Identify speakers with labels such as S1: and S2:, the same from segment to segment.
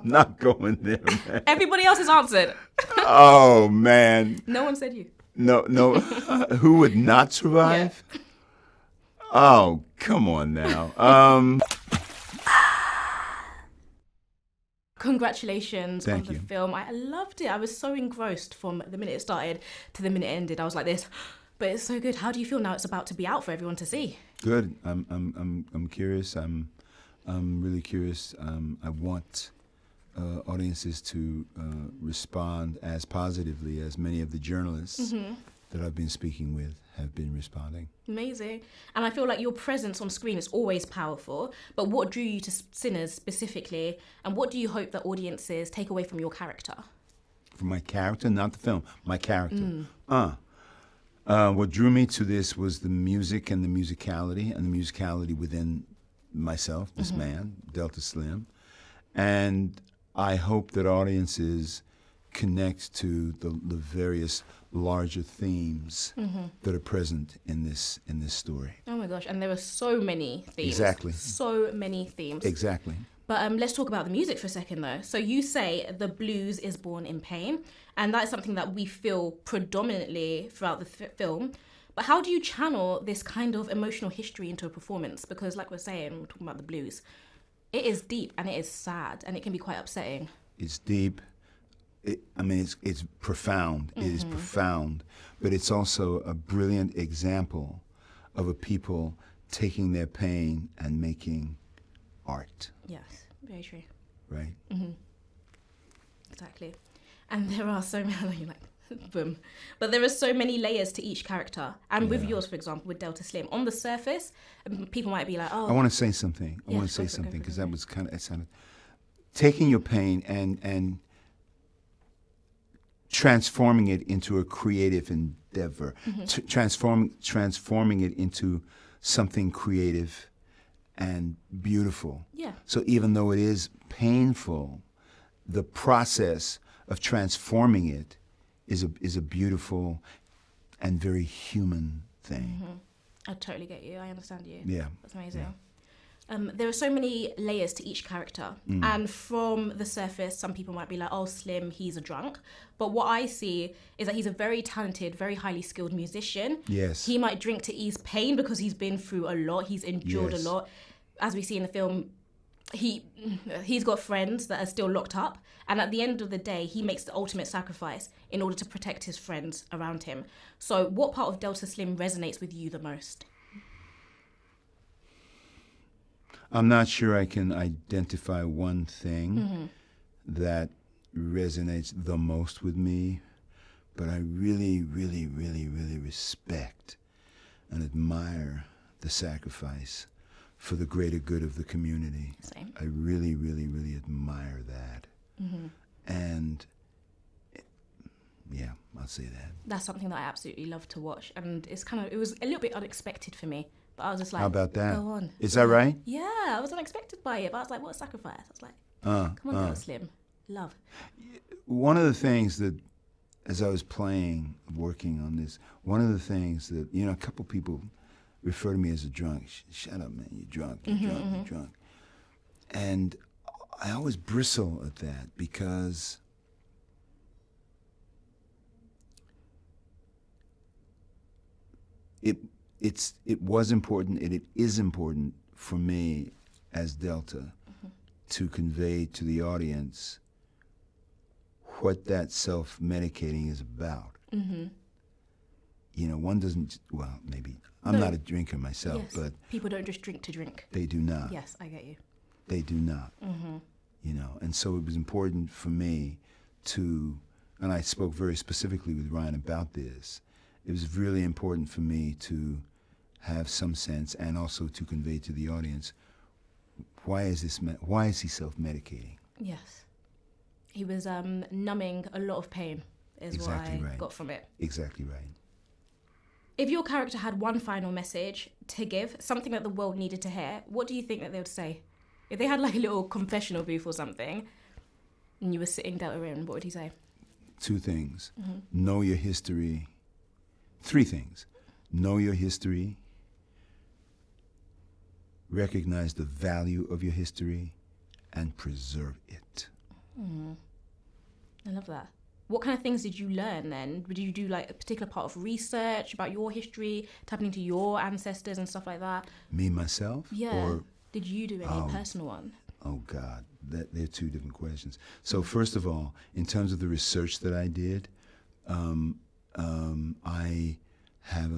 S1: not going there, man.
S2: Everybody else has answered.
S1: Oh, man.
S2: No one said you.
S1: No. Who would not survive?
S2: Yeah.
S1: Oh, come on now.
S2: Congratulations on the
S1: you.
S2: film. I loved it. I was so engrossed from the minute it started to the minute it ended. I was like this, but it's so good. How do you feel now it's about to be out for everyone to see?
S1: Good. I'm curious. I'm really curious. I want audiences to respond as positively as many of the journalists that I've been speaking with have been responding.
S2: Amazing. And I feel like your presence on screen is always powerful, but what drew you to Sinners specifically, and what do you hope that audiences take away from your character?
S1: From my character, not the film, my character. What drew me to this was the music and the musicality within myself, this man, Delta Slim. And I hope that audiences connect to the various larger themes that are present in this story.
S2: Oh my gosh, and there are so many themes.
S1: Exactly.
S2: So many themes.
S1: Exactly.
S2: But let's talk about the music for a second though. So you say the blues is born in pain, and that's something that we feel predominantly throughout the film. But how do you channel this kind of emotional history into a performance? Because like we're saying, we're talking about the blues, it is deep and it is sad and it can be quite upsetting.
S1: It's deep. It's profound. It is profound, but it's also a brilliant example of a people taking their pain and making art.
S2: Yes, very true.
S1: Right?
S2: Exactly. And there are so many, like, boom. But there are so many layers to each character. And with yours, for example, with Delta Slim, on the surface, people might be like, oh.
S1: I want to say something. I want to say something because that was kind of, it sounded, taking your pain and transforming it into a creative endeavor, transforming it into something creative and beautiful.
S2: Yeah.
S1: So even though it is painful, the process of transforming it is a beautiful and very human thing.
S2: I totally get you. I understand you.
S1: Yeah.
S2: That's amazing.
S1: Yeah.
S2: There are so many layers to each character. And from the surface, some people might be like, oh, Slim, he's a drunk. But what I see is that he's a very talented, very highly skilled musician.
S1: Yes.
S2: He might drink to ease pain because he's been through a lot. He's endured a lot. As we see in the film, he's got friends that are still locked up. And at the end of the day, he makes the ultimate sacrifice in order to protect his friends around him. So what part of Delta Slim resonates with you the most?
S1: I'm not sure I can identify one thing that resonates the most with me, but I really, really, really, really respect and admire the sacrifice for the greater good of the community.
S2: Same.
S1: I really, really, really admire that. And yeah, I'll say that.
S2: That's something that I absolutely love to watch. And it was a little bit unexpected for me. But I was just like,
S1: how about that?
S2: Go on.
S1: Is that right?
S2: Yeah, I was unexpected by it. But I was like, what a sacrifice. I was like, come on, Delta Slim. Love.
S1: One of the things that, as I was working on this, one of the things that, a couple people refer to me as a drunk. Shut up, man, you're drunk, you're drunk. And I always bristle at that because it was important, and it is important for me as Delta to convey to the audience what that self-medicating is about. One doesn't, well, maybe, I'm not a drinker myself, but...
S2: People don't just drink to drink.
S1: They do not.
S2: Yes, I get you.
S1: They do not. And so it was important for me to, and I spoke very specifically with Ryan about this, it was really important for me to have some sense and also to convey to the audience, why is he self-medicating?
S2: Yes. He was numbing a lot of pain is
S1: Exactly
S2: what I
S1: right.
S2: got from it.
S1: Exactly right.
S2: If your character had one final message to give, something that the world needed to hear, what do you think that they would say? If they had like a little confessional booth or something and you were sitting Delta in, what would he say?
S1: 2 things. Know your history. 3 things. Know your history. Recognize the value of your history and preserve it.
S2: I love that. What kind of things did you learn then? Did you do like a particular part of research about your history, tapping into your ancestors and stuff like that?
S1: Me, myself?
S2: Yeah.
S1: Or,
S2: did you do any personal one?
S1: oh, God, they're two different questions. So first of all, in terms of the research that I did, I have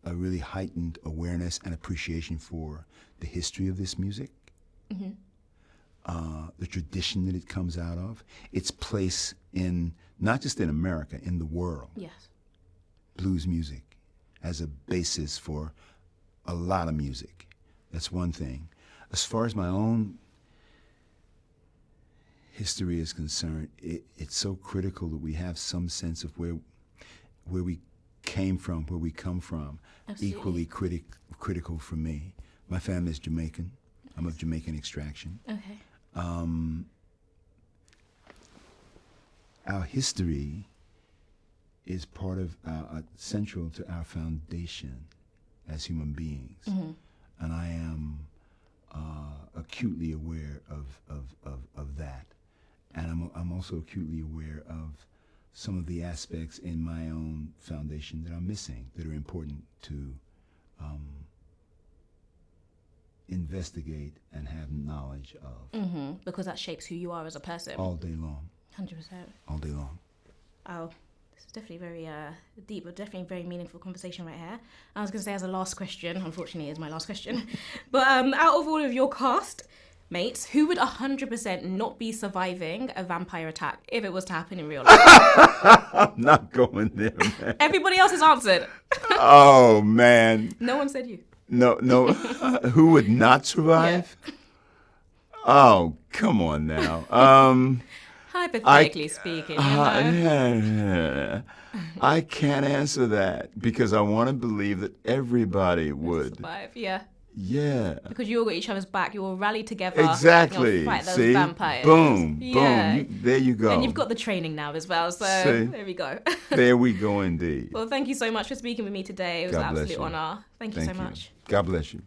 S1: a really heightened awareness and appreciation for the history of this music, the tradition that it comes out of, its place in, not just in America, in the world.
S2: Yes.
S1: Blues music as a basis for a lot of music. That's one thing. As far as my own history is concerned, it's so critical that we have some sense of where we came from, where we come from.
S2: Absolutely.
S1: Equally critical for me. My family is Jamaican. I'm of Jamaican extraction.
S2: Okay.
S1: Our history is part of central to our foundation as human beings, and I am acutely aware of that, and I'm also acutely aware of some of the aspects in my own foundation that are missing, that are important to investigate and have knowledge of.
S2: Because that shapes who you are as a person.
S1: All day long.
S2: 100%.
S1: All day long.
S2: Oh, this is definitely very deep, but definitely very meaningful conversation right here. I was going to say as a last question, unfortunately, is my last question. But out of all of your cast mates, who would 100% not be surviving a vampire attack if it was to happen in real life?
S1: I'm not going there, man.
S2: Everybody else has answered.
S1: Oh, man.
S2: No one said you.
S1: No. Who would not survive?
S2: Yeah.
S1: Oh, come on now.
S2: Hypothetically speaking, you know?
S1: I can't answer that because I want to believe that everybody would.
S2: Survive, yeah.
S1: Yeah.
S2: Because you all got each other's back. You all rally together.
S1: Exactly.
S2: Fight those
S1: See?
S2: vampires.
S1: Boom.
S2: Yeah.
S1: Boom. There you go.
S2: And you've got the training now as well. So
S1: See?
S2: there we go.
S1: There we go indeed.
S2: Well, thank you so much for speaking with me today. It was an
S1: God bless
S2: absolute
S1: you.
S2: honor. Thank you so much.
S1: God bless you.